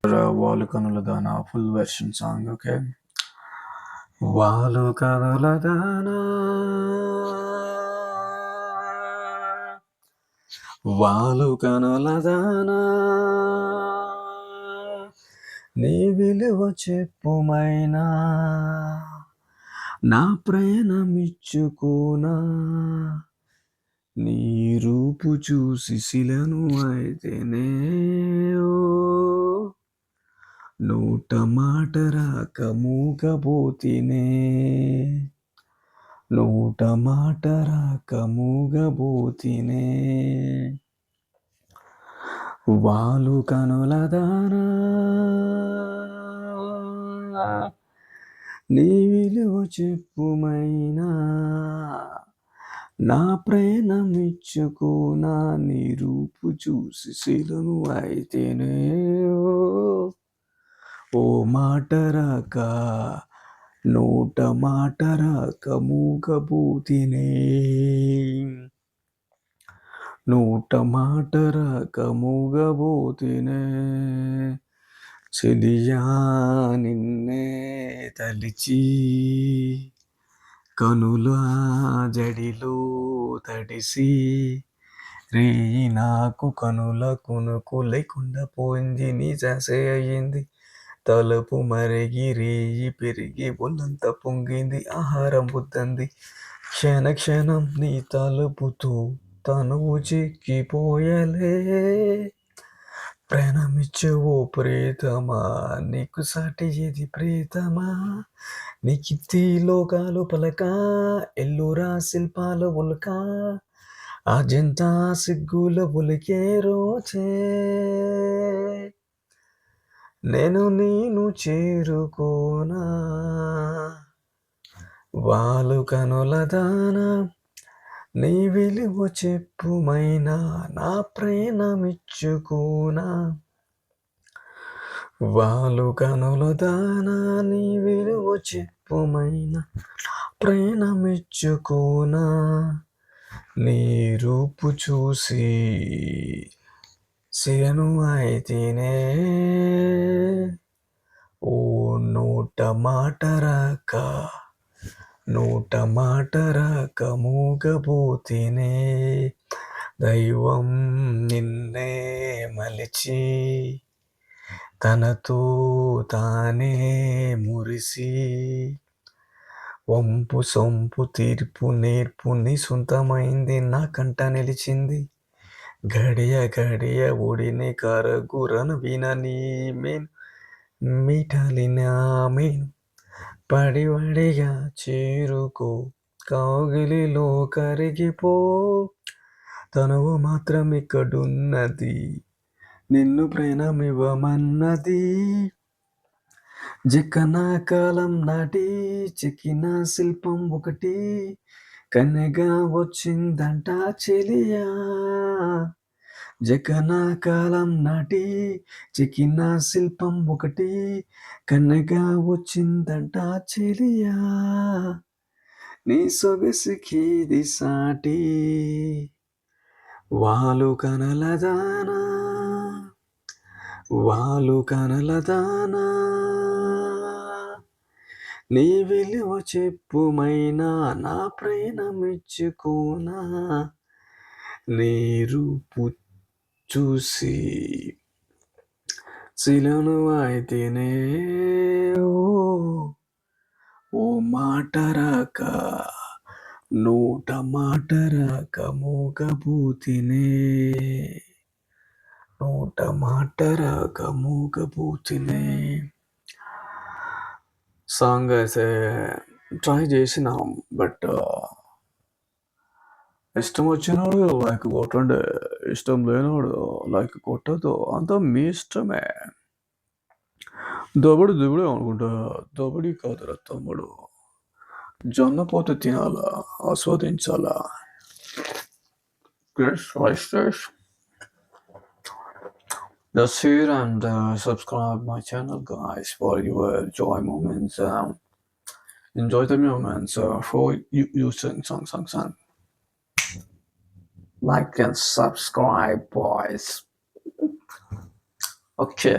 వాళ్ళు కనుల దానా ఫుల్ వెర్షన్ సాంగ్. ఓకే, వాళ్ళు కనుల దానా, వాళ్ళు కనుల దానా, నీ విలువ చెప్పుమైనా, నా ప్రయాణమిచ్చుకోనా, నీ రూపు చూసి శిలను అయితేనే, ఓ నోట మాట రాక మూగబోతినే, నోట మాట రాక మూగబోతినే, వాళ్ళు కనుల దానా, నీ విలువ చెప్పుమైనా, నా ప్రయాణమిచ్చుకోనా, నీ రూపు చూసి శిలను అయితేనే, ఓ మాట రాక నోట మాట రాక మూగబోతినే, నోట మాట రాక మూగబోతినే, చెలియా నిన్నే తలిచి కనుల జడిలో తడిసి, రేయి నాకు కనుల కునుకు లేకుండా పోయింది, నీ జాసే అయ్యింది, తలుపు మరిగి రేయి పెరిగి ఒళ్ళంత పొంగింది, ఆహారం బుద్దంది, క్షణ క్షణం నీ తలుపుతో తనువు చిక్కిపోయలే, ప్రాణమిచ్చే ఓ ప్రేతమా, నీకు సాటి ఏది ప్రేతమా, నీకిత్తి లోకాలు పలక, ఎల్లురా శిల్పాల ఉల్క, అజంతా సిగ్గుల ఉలికే రోజే, నేను చేరుకోనా, వాళ్ళు కనుల దానా, నీ విలువ చెప్పుమైనా, నా ప్రయాణమిచ్చుకోనా, వాళ్ళు కనుల దానా, నీ విలువ చెప్పుమైనా, ప్రయాణమిచ్చుకోనా, నీ రూపు చూసి శిలను అయితేనే, ఓ నోట మాట రాక నోట మాట రాక మూగబోతినే, దైవం నిన్నే మలిచి తనతో తానే మురిసి, వంపు సొంపు తీర్పు నేర్పు నీ సొంతమైంది, నా కంట నిలిచింది, గడియ గడియ ఒడిని కరగురను విన నీ మేను మిఠాలిన మేను, పడివడిగా చేరుకో కౌగిలిలో కరిగిపో, తనువు మాత్రం ఇక్కడున్నది, నిన్ను ప్రేమమివ్వమన్నది, జక్కన కాలం నాటి చెక్కిన శిల్పం ఒకటి కన్నెగా వచ్చిందంట చెలియా, జక్కన కాలం నాటి చెక్కిన శిల్పం ఒకటి కన్నెగా వచ్చిందంట చెలియా, నీ సొగసుకిది సాటి, వాళ్ళు కనుల దానా, వాళ్ళు కనుల దానా, నీ విలువ చెప్పుమైనా, నా ప్రయాణమిచ్చుకోనా, నీ రూపు చూసి శిలను అయితేనే, ఓ మాట రాక నోట మాట రాక మూగబోతినే, నోట మాట రాక మూగబోతినే. సాంగ్ అయితే ట్రై చేసినాం, బట్ ఇష్టం వచ్చినోడు లైక్ కొట్టండి, ఇష్టం లేనివాడు లైక్ కొట్టదు, అంతా మీ ఇష్టమే. దబడి దిబడి అనుకుంటా, దబడి కాదురా తమ్ముడు, జొన్న పోత తినాలా, ఆస్వాదించాలా. Just share and subscribe my channel, guys, for your joy moments. Enjoy the moments for you sing. Like and subscribe, boys. Okay.